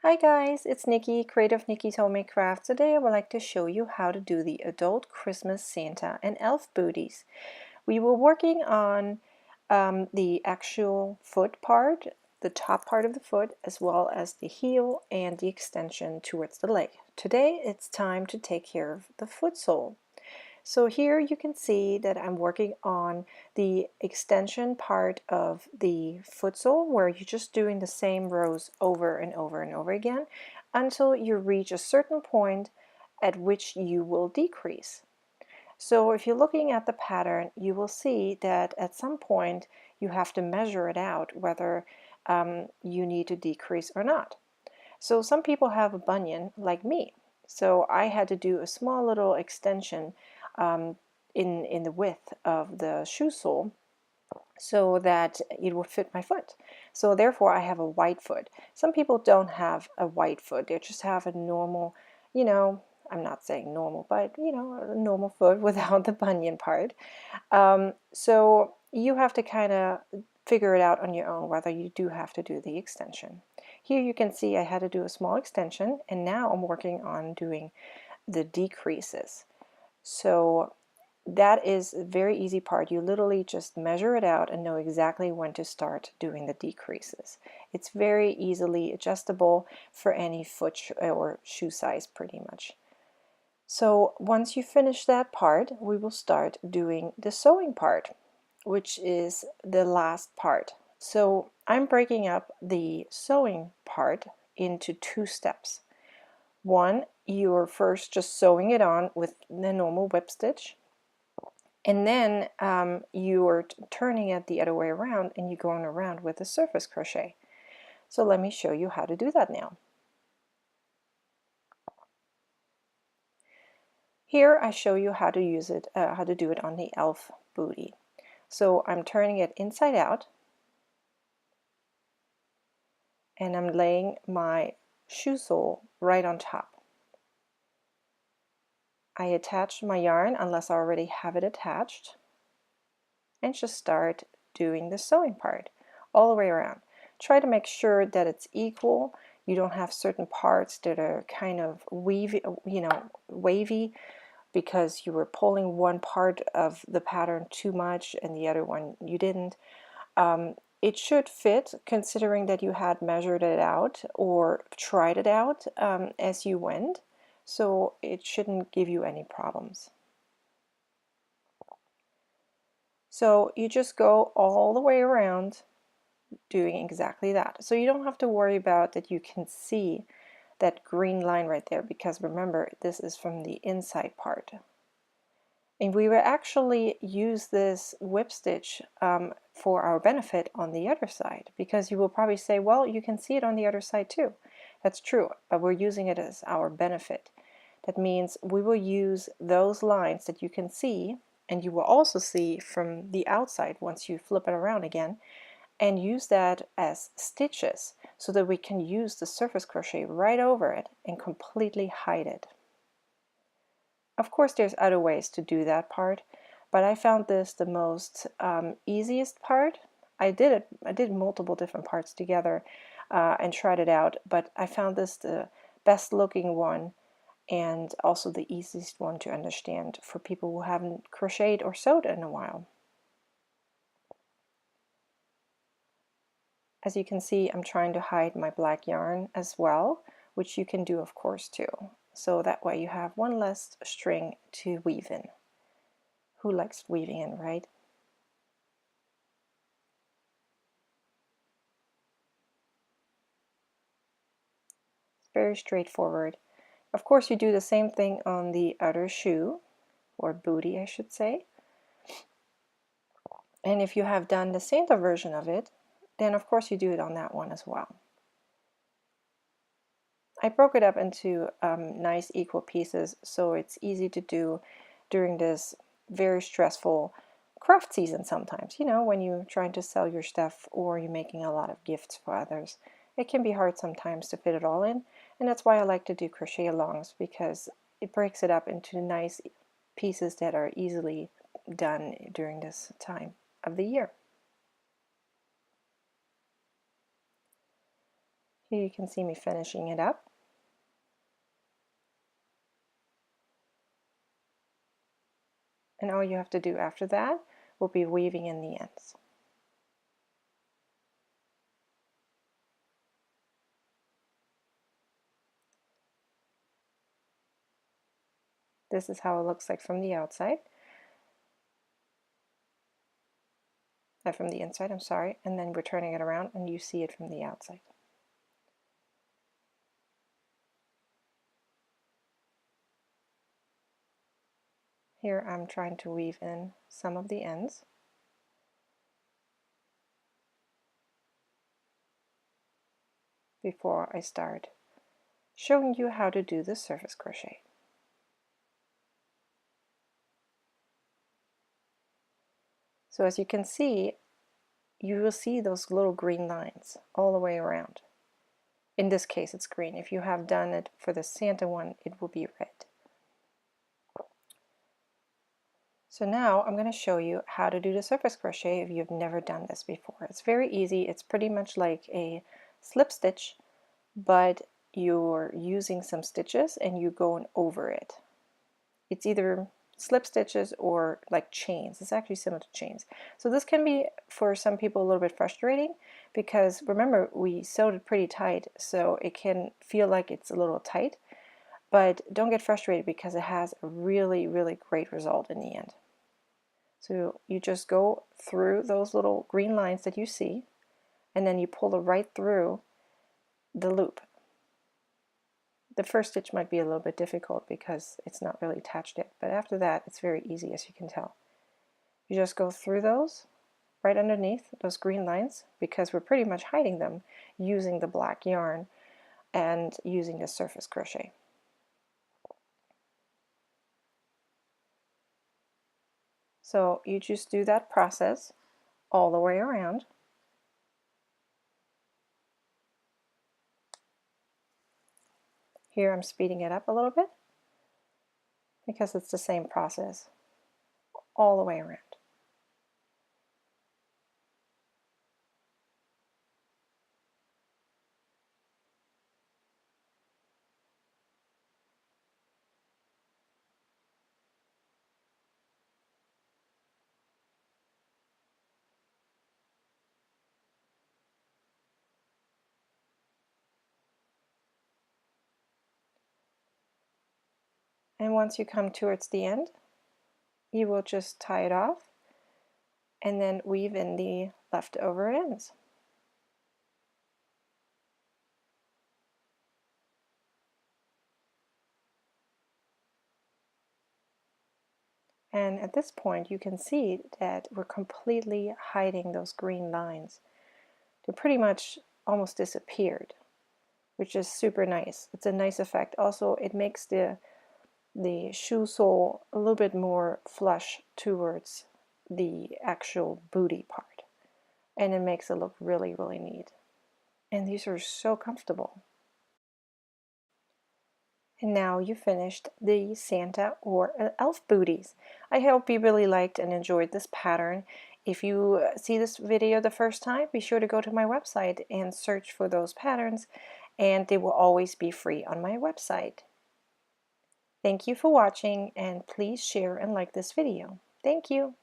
Hi guys, it's Nikki, Creative Nikki's Homemade Craft. Today I would like to show you how to do the adult Christmas Santa and elf booties. We were working on the actual foot part, the top part of the foot, as well as the heel and the extension towards the leg. Today it's time to take care of the foot sole. So here you can see that I'm working on the extension part of the foot sole, where you're just doing the same rows over and over and over again until you reach a certain point at which you will decrease. So if you're looking at the pattern, you will see that at some point you have to measure it out whether you need to decrease or not. So some people have a bunion like me. So I had to do a small little extension in the width of the shoe sole so that it would fit my foot. So therefore I have a wide foot. Some people don't have a wide foot. They just have a normal, I'm not saying normal, but a normal foot without the bunion part. So you have to kind of figure it out on your own whether you do have to do the extension. Here you can see I had to do a small extension, and now I'm working on doing the decreases. So that is a very easy part. You literally just measure it out and know exactly when to start doing the decreases. It's very easily adjustable for any foot or shoe size pretty much. So once you finish that part, we will start doing the sewing part, which is the last part. So I'm breaking up the sewing part into two steps. One, you're first just sewing it on with the normal whip stitch, and then you're turning it the other way around and you're going around with a surface crochet. So let me show you how to do that now. Here I show you how to use it, how to do it on the elf booty. So I'm turning it inside out, and I'm laying my shoe sole right on top. I attach my yarn unless I already have it attached, and just start doing the sewing part all the way around. Try to make sure that it's equal. You don't have certain parts that are kind of wavy because you were pulling one part of the pattern too much and the other one you didn't. It should fit, considering that you had measured it out or tried it out as you went, so it shouldn't give you any problems. So you just go all the way around doing exactly that. So you don't have to worry about that you can see that green line right there, because remember, this is from the inside part. And we will actually use this whip stitch for our benefit on the other side, because you will probably say, well, you can see it on the other side too. That's true, but we're using it as our benefit. That means we will use those lines that you can see, and you will also see from the outside once you flip it around again, and use that as stitches so that we can use the surface crochet right over it and completely hide it. Of course, there's other ways to do that part, but I found this the most easiest part. I did multiple different parts together and tried it out, but I found this the best looking one and also the easiest one to understand for people who haven't crocheted or sewed in a while. As you can see, I'm trying to hide my black yarn as well, which you can do of course too. So that way you have one less string to weave in. Who likes weaving in, right? It's very straightforward. Of course, you do the same thing on the other shoe, or booty I should say. And if you have done the Santa version of it, then of course you do it on that one as well. I broke it up into nice equal pieces so it's easy to do during this very stressful craft season sometimes. You know, when you're trying to sell your stuff or you're making a lot of gifts for others. It can be hard sometimes to fit it all in, and that's why I like to do crochet alongs, because it breaks it up into nice pieces that are easily done during this time of the year. Here you can see me finishing it up. And all you have to do after that will be weaving in the ends. This is how it looks like from the outside. From the inside, I'm sorry, and then we're turning it around and you see it from the outside. Here I'm trying to weave in some of the ends. Before I start showing you how to do the surface crochet. So as you can see, you will see those little green lines all the way around. In this case it's green. If you have done it for the Santa one, it will be red. So now I'm going to show you how to do the surface crochet if you've never done this before. It's very easy. It's pretty much like a slip stitch, but you're using some stitches and you're going over it. It's either slip stitches or like chains. It's actually similar to chains. So this can be for some people a little bit frustrating because remember we sewed it pretty tight, so it can feel like it's a little tight, but don't get frustrated because it has a really great result in the end. So you just go through those little green lines that you see, and then you pull it right through the loop. The first stitch might be a little bit difficult because it's not really attached yet, but after that it's very easy, as you can tell. You just go through those right underneath those green lines because we're pretty much hiding them using the black yarn and using the surface crochet. So you just do that process all the way around. Here I'm speeding it up a little bit because it's the same process all the way around. And once you come towards the end, you will just tie it off and then weave in the leftover ends. And at this point you can see that we're completely hiding those green lines. They're pretty much almost disappeared, which is super nice. It's a nice effect. Also it makes the shoe sole a little bit more flush towards the actual booty part, and it makes it look really neat. And these are so comfortable. And now you finished the Santa or elf booties. I hope you really liked and enjoyed this pattern. If you see this video the first time, be sure to go to my website and search for those patterns, and they will always be free on my website. Thank you for watching, and please share and like this video. Thank you.